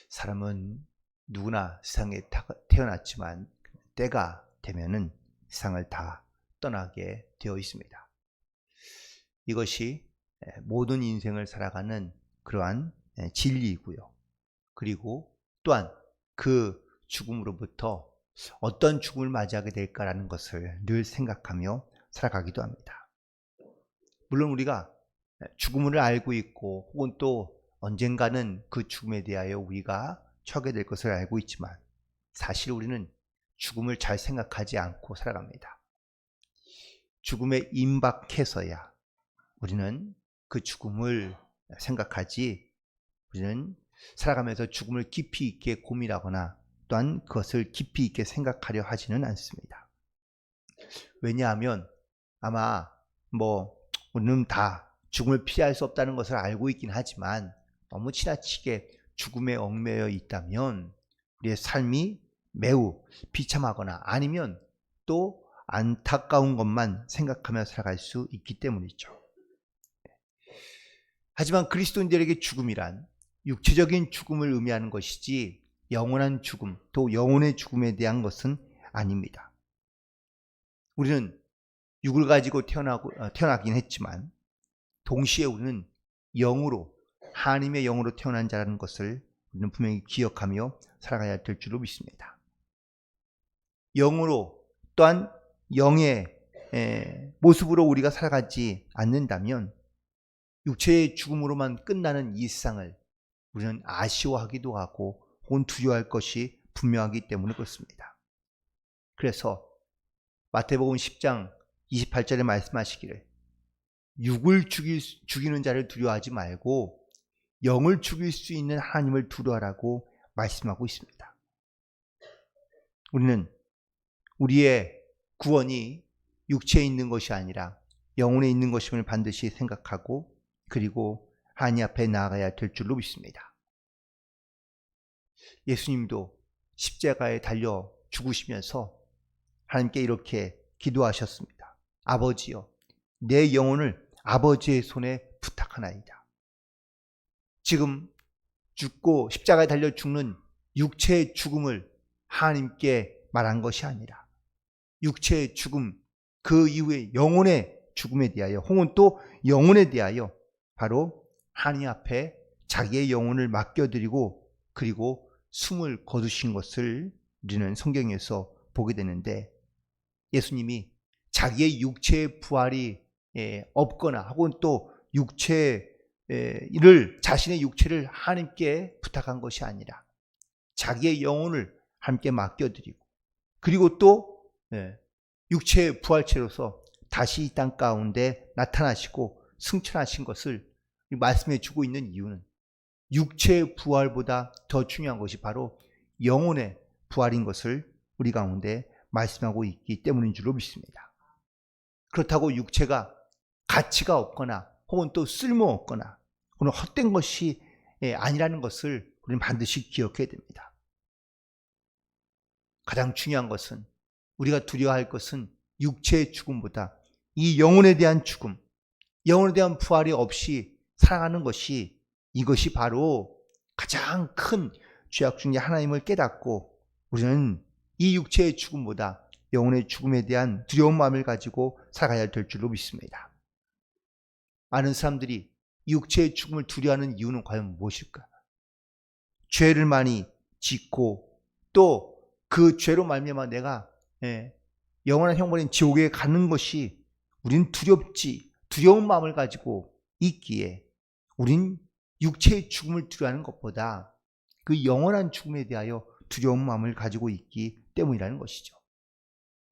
사람은 누구나 세상에 태어났지만 때가 되면은 세상을 다 떠나게 되어 있습니다. 이것이 모든 인생을 살아가는 그러한 진리이고요. 그리고 또한 그 죽음으로부터 어떤 죽음을 맞이하게 될까라는 것을 늘 생각하며 살아가기도 합니다. 물론 우리가 죽음을 알고 있고 혹은 또 언젠가는 그 죽음에 대하여 우리가 처하게 될 것을 알고 있지만 사실 우리는 죽음을 잘 생각하지 않고 살아갑니다. 죽음에 임박해서야 우리는 그 죽음을 생각하지, 우리는 살아가면서 죽음을 깊이 있게 고민하거나 또한 그것을 깊이 있게 생각하려 하지는 않습니다. 왜냐하면 아마 우리는 다 죽음을 피할 수 없다는 것을 알고 있긴 하지만 너무 지나치게 죽음에 얽매여 있다면 우리의 삶이 매우 비참하거나 아니면 또 안타까운 것만 생각하며 살아갈 수 있기 때문이죠. 하지만 그리스도인들에게 죽음이란 육체적인 죽음을 의미하는 것이지 영원한 죽음, 또 영혼의 죽음에 대한 것은 아닙니다. 우리는 육을 가지고 태어나긴 했지만 동시에 우리는 영으로, 하나님의 영으로 태어난 자라는 것을 우리는 분명히 기억하며 살아가야 될 줄로 믿습니다. 영으로 또한 영의 모습으로 우리가 살아가지 않는다면 육체의 죽음으로만 끝나는 이 세상을 우리는 아쉬워하기도 하고 혹은 두려워할 것이 분명하기 때문에 그렇습니다. 그래서 마태복음 10장 28절에 말씀하시기를 육을 죽이는 자를 두려워하지 말고 영을 죽일 수 있는 하나님을 두려워하라고 말씀하고 있습니다. 우리는 우리의 구원이 육체에 있는 것이 아니라 영혼에 있는 것임을 반드시 생각하고 그리고 하나님 앞에 나아가야 될 줄로 믿습니다. 예수님도 십자가에 달려 죽으시면서 하나님께 이렇게 기도하셨습니다. 아버지여, 내 영혼을 아버지의 손에 부탁하나이다. 지금 죽고 십자가에 달려 죽는 육체의 죽음을 하나님께 말한 것이 아니라 육체의 죽음, 그 이후에 영혼의 죽음에 대하여 혹은 또 영혼에 대하여 바로 하나님 앞에 자기의 영혼을 맡겨드리고 그리고 숨을 거두신 것을 우리는 성경에서 보게 되는데 예수님이 자기의 육체의 부활이 없거나 혹은 또 자신의 육체를 하나님께 부탁한 것이 아니라 자기의 영혼을 함께 맡겨드리고 그리고 또 육체의 부활체로서 다시 이 땅 가운데 나타나시고 승천하신 것을 말씀해 주고 있는 이유는 육체의 부활보다 더 중요한 것이 바로 영혼의 부활인 것을 우리 가운데 말씀하고 있기 때문인 줄로 믿습니다. 그렇다고 육체가 가치가 없거나 혹은 또 쓸모없거나 혹은 헛된 것이 아니라는 것을 우리는 반드시 기억해야 됩니다. 가장 중요한 것은 우리가 두려워할 것은 육체의 죽음보다 이 영혼에 대한 죽음, 영혼에 대한 부활이 없이 살아가는 것이 이것이 바로 가장 큰 죄악 중에 하나님을 깨닫고 우리는 이 육체의 죽음보다 영혼의 죽음에 대한 두려운 마음을 가지고 살아가야 될 줄로 믿습니다. 많은 사람들이 육체의 죽음을 두려워하는 이유는 과연 무엇일까? 죄를 많이 짓고 또 그 죄로 말미암아 내가 영원한 형벌인 지옥에 가는 것이 우린 두려운 마음을 가지고 있기에 우린 육체의 죽음을 두려워하는 것보다 그 영원한 죽음에 대하여 두려운 마음을 가지고 있기 때문이라는 것이죠.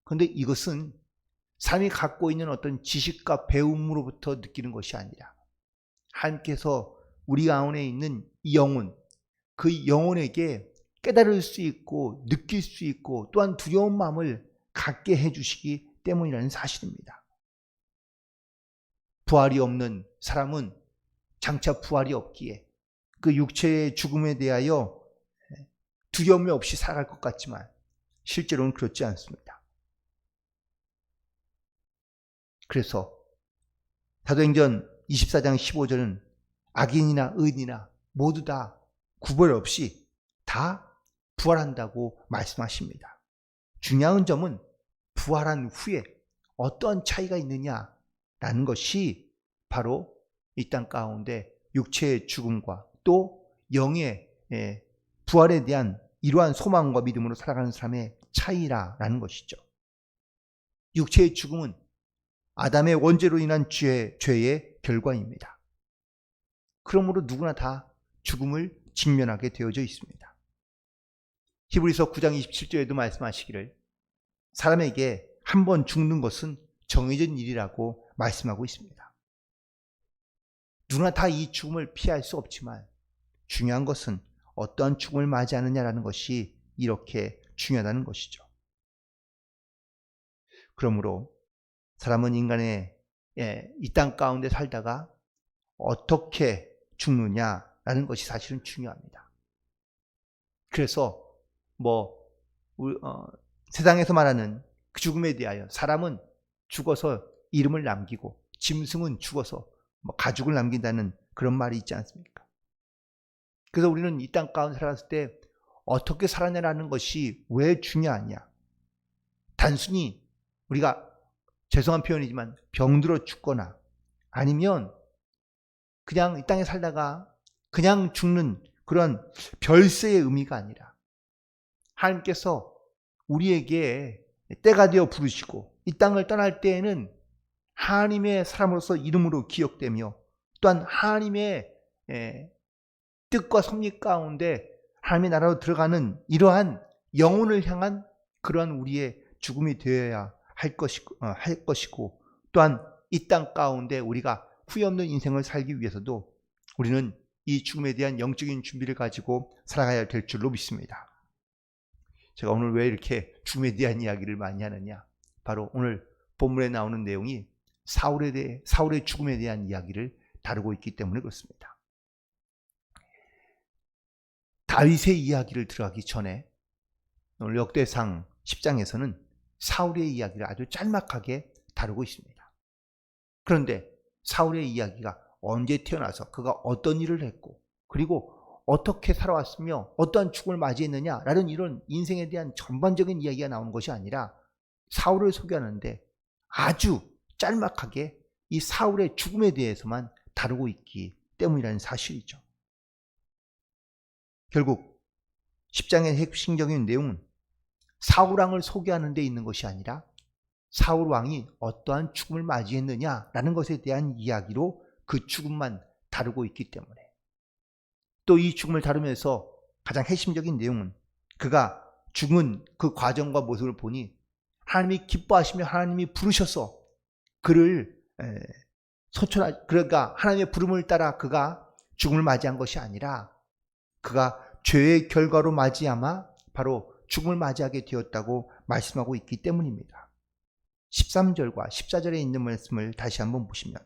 그런데 이것은 삶이 갖고 있는 어떤 지식과 배움으로부터 느끼는 것이 아니라 하나님께서 우리 가운데 있는 이 영혼, 그 영혼에게 깨달을 수 있고 느낄 수 있고 또한 두려운 마음을 갖게 해주시기 때문이라는 사실입니다. 부활이 없는 사람은 장차 부활이 없기에 그 육체의 죽음에 대하여 두려움이 없이 살아갈 것 같지만 실제로는 그렇지 않습니다. 그래서 사도행전 24장 15절은 악인이나 의인이나 모두 다 구별 없이 다 부활한다고 말씀하십니다. 중요한 점은 부활한 후에 어떤 차이가 있느냐라는 것이 바로 이 땅 가운데 육체의 죽음과 또 영의 부활에 대한 이러한 소망과 믿음으로 살아가는 사람의 차이라는 것이죠. 육체의 죽음은 아담의 원죄로 인한 죄의 결과입니다. 그러므로 누구나 다 죽음을 직면하게 되어져 있습니다. 히브리서 9장 27절에도 말씀하시기를 사람에게 한 번 죽는 것은 정해진 일이라고 말씀하고 있습니다. 누구나 다 이 죽음을 피할 수 없지만 중요한 것은 어떠한 죽음을 맞이하느냐라는 것이 이렇게 중요하다는 것이죠. 그러므로 사람은 인간의 이 땅 가운데 살다가 어떻게 죽느냐라는 것이 사실은 중요합니다. 그래서 세상에서 말하는 그 죽음에 대하여 사람은 죽어서 이름을 남기고 짐승은 죽어서 가죽을 남긴다는 그런 말이 있지 않습니까? 그래서 우리는 이 땅 가운데 살았을 때 어떻게 살아내라는 것이 왜 중요하냐? 단순히 우리가 죄송한 표현이지만 병들어 죽거나 아니면 그냥 이 땅에 살다가 그냥 죽는 그런 별세의 의미가 아니라 하나님께서 우리에게 때가 되어 부르시고 이 땅을 떠날 때에는 하나님의 사람으로서 이름으로 기억되며 또한 하나님의 뜻과 섭리 가운데 하나님의 나라로 들어가는 이러한 영혼을 향한 그러한 우리의 죽음이 되어야 할 것이고 또한 이 땅 가운데 우리가 후회 없는 인생을 살기 위해서도 우리는 이 죽음에 대한 영적인 준비를 가지고 살아가야 될 줄로 믿습니다. 제가 오늘 왜 이렇게 죽음에 대한 이야기를 많이 하느냐? 바로 오늘 본문에 나오는 내용이 사울의 죽음에 대한 이야기를 다루고 있기 때문에 그렇습니다. 다윗의 이야기를 들어가기 전에 오늘 역대상 10장에서는 사울의 이야기를 아주 짤막하게 다루고 있습니다. 그런데 사울의 이야기가 언제 태어나서 그가 어떤 일을 했고 그리고 어떻게 살아왔으며 어떠한 죽음을 맞이했느냐라는 이런 인생에 대한 전반적인 이야기가 나오는 것이 아니라 사울을 소개하는데 아주 짤막하게 이 사울의 죽음에 대해서만 다루고 있기 때문이라는 사실이죠. 결국 10장의 핵심적인 내용은 사울왕을 소개하는 데 있는 것이 아니라 사울왕이 어떠한 죽음을 맞이했느냐라는 것에 대한 이야기로 그 죽음만 다루고 있기 때문에 또 이 죽음을 다루면서 가장 핵심적인 내용은 그가 죽은 그 과정과 모습을 보니 하나님이 기뻐하시며 하나님이 부르셔서 그를 그러니까 하나님의 부름을 따라 그가 죽음을 맞이한 것이 아니라 그가 죄의 결과로 맞이하마 바로 죽음을 맞이하게 되었다고 말씀하고 있기 때문입니다. 13절과 14절에 있는 말씀을 다시 한번 보시면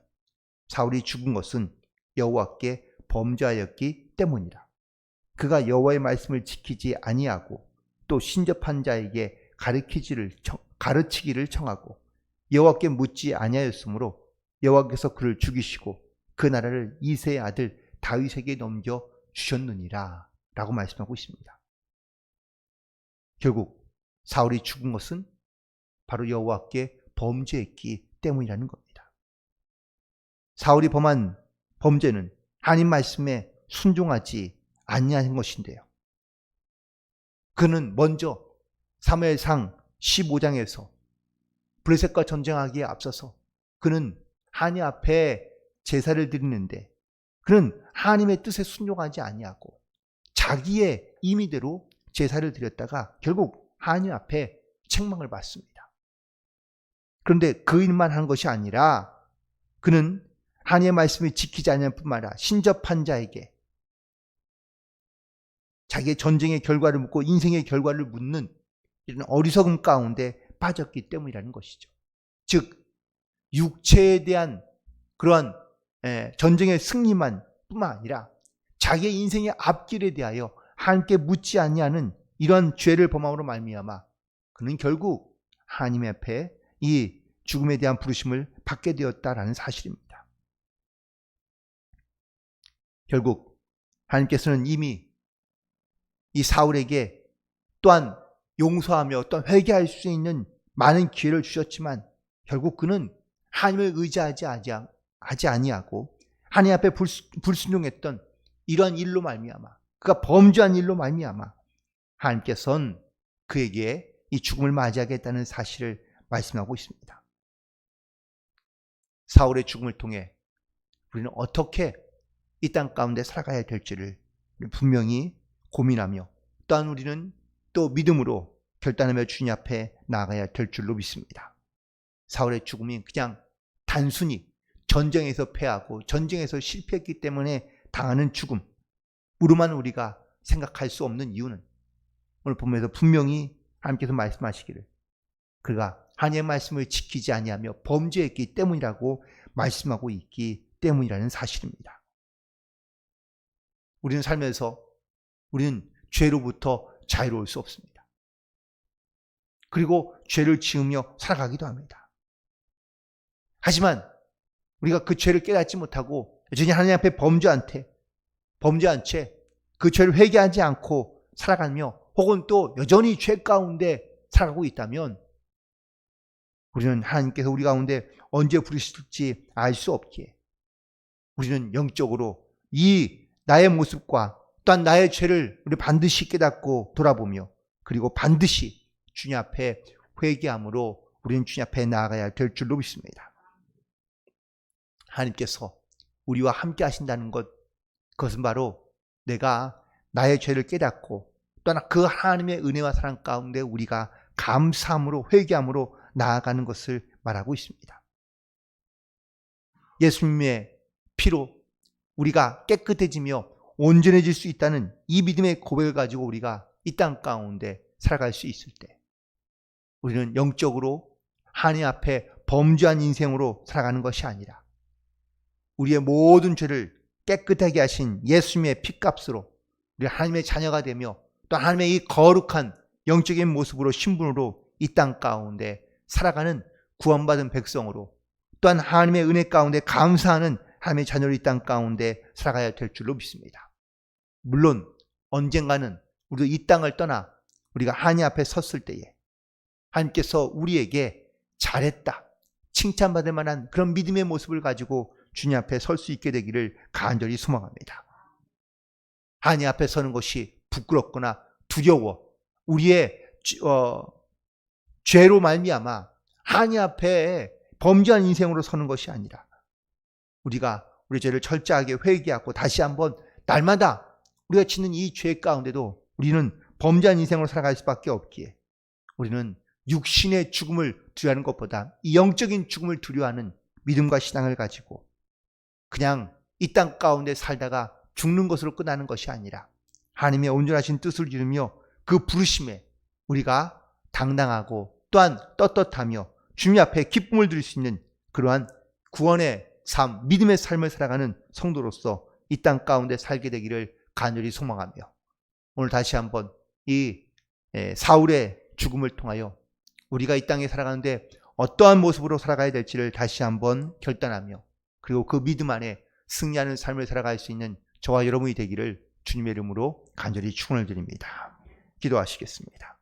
사울이 죽은 것은 여호와께 범죄하였기 때문이라. 그가 여호와의 말씀을 지키지 아니하고 또 신접한 자에게 가르치기를 청하고 여호와께 묻지 아니하였으므로 여호와께서 그를 죽이시고 그 나라를 이새의 아들 다윗에게 넘겨 주셨느니라 라고 말씀하고 있습니다. 결국 사울이 죽은 것은 바로 여호와께 범죄했기 때문이라는 겁니다. 사울이 범한 범죄는 하나님 말씀에 순종하지 아니하는 것인데요. 그는 먼저 사무엘상 15장에서 블레셋과 전쟁하기에 앞서서 그는 하나님 앞에 제사를 드리는데 그는 하나님의 뜻에 순종하지 아니하고 자기의 임의대로 제사를 드렸다가 결국 하나님 앞에 책망을 받습니다. 그런데 그 일만 한 것이 아니라 그는 하나님의 말씀을 지키지 않을 뿐만 아니라 신접한 자에게 자기의 전쟁의 결과를 묻고 인생의 결과를 묻는 이런 어리석음 가운데 빠졌기 때문이라는 것이죠. 즉 육체에 대한 그러한 전쟁의 승리만 뿐만 아니라 자기의 인생의 앞길에 대하여 하나님께 묻지 아니하는 이러한 죄를 범함으로 말미암아 그는 결국 하나님 앞에 이 죽음에 대한 부르심을 받게 되었다라는 사실입니다. 결국 하나님께서는 이미 이 사울에게 또한 용서하며 또한 회개할 수 있는 많은 기회를 주셨지만 결국 그는 하나님을 의지하지 아니하고 하나님 앞에 불순종했던 이러한 일로 말미암아, 그가 범죄한 일로 말미암아 하나님께서는 그에게 이 죽음을 맞이하겠다는 사실을 말씀하고 있습니다. 사울의 죽음을 통해 우리는 어떻게 이 땅 가운데 살아가야 될지를 분명히 고민하며 또한 우리는 또 믿음으로 결단하며 주님 앞에 나아가야 될 줄로 믿습니다. 사울의 죽음이 그냥 단순히 전쟁에서 패하고 전쟁에서 실패했기 때문에 당하는 죽음으로만 우리가 생각할 수 없는 이유는 오늘 본문에서 분명히 하나님께서 말씀하시기를 그가 하나님의 말씀을 지키지 아니하며 범죄했기 때문이라고 말씀하고 있기 때문이라는 사실입니다. 우리는 살면서 우리는 죄로부터 자유로울 수 없습니다. 그리고 죄를 지으며 살아가기도 합니다. 하지만 우리가 그 죄를 깨닫지 못하고 여전히 하나님 앞에 범죄한 채 그 죄를 회개하지 않고 살아가며 혹은 또 여전히 죄 가운데 살아가고 있다면 우리는 하나님께서 우리 가운데 언제 부르실지 알 수 없기에 우리는 영적으로 이 나의 모습과 또한 나의 죄를 우리 반드시 깨닫고 돌아보며 그리고 반드시 주님 앞에 회개함으로 우리는 주님 앞에 나아가야 될 줄로 믿습니다. 하나님께서 우리와 함께 하신다는 것, 그것은 바로 내가 나의 죄를 깨닫고 또한 그 하나님의 은혜와 사랑 가운데 우리가 감사함으로 회개함으로 나아가는 것을 말하고 있습니다. 예수님의 피로 우리가 깨끗해지며 온전해질 수 있다는 이 믿음의 고백을 가지고 우리가 이 땅 가운데 살아갈 수 있을 때 우리는 영적으로 하나님 앞에 범죄한 인생으로 살아가는 것이 아니라 우리의 모든 죄를 깨끗하게 하신 예수님의 피값으로 우리 하나님의 자녀가 되며 또 하나님의 이 거룩한 영적인 모습으로 신분으로 이 땅 가운데 살아가는 구원받은 백성으로 또한 하나님의 은혜 가운데 감사하는 하나님의 자녀로 이 땅 가운데 살아가야 될 줄로 믿습니다. 물론 언젠가는 우리도 이 땅을 떠나 우리가 하나님 앞에 섰을 때에 하나님께서 우리에게 잘했다, 칭찬받을 만한 그런 믿음의 모습을 가지고 주님 앞에 설 수 있게 되기를 간절히 소망합니다. 하나님 앞에 서는 것이 부끄럽거나 두려워 우리의 죄로 말미암아 하나님 앞에 범죄한 인생으로 서는 것이 아니라 우리가 우리 죄를 철저하게 회개하고 다시 한번 날마다 우리가 짓는 이 죄 가운데도 우리는 범죄한 인생으로 살아갈 수밖에 없기에 우리는 육신의 죽음을 두려워하는 것보다 이 영적인 죽음을 두려워하는 믿음과 신앙을 가지고 그냥 이 땅 가운데 살다가 죽는 것으로 끝나는 것이 아니라 하나님의 온전하신 뜻을 이루며 그 부르심에 우리가 당당하고 또한 떳떳하며 주님 앞에 기쁨을 드릴 수 있는 그러한 구원의 삶, 믿음의 삶을 살아가는 성도로서 이 땅 가운데 살게 되기를 간절히 소망하며 오늘 다시 한번 이 사울의 죽음을 통하여 우리가 이 땅에 살아가는데 어떠한 모습으로 살아가야 될지를 다시 한번 결단하며 그리고 그 믿음 안에 승리하는 삶을 살아갈 수 있는 저와 여러분이 되기를 주님의 이름으로 간절히 축원을 드립니다. 기도하시겠습니다.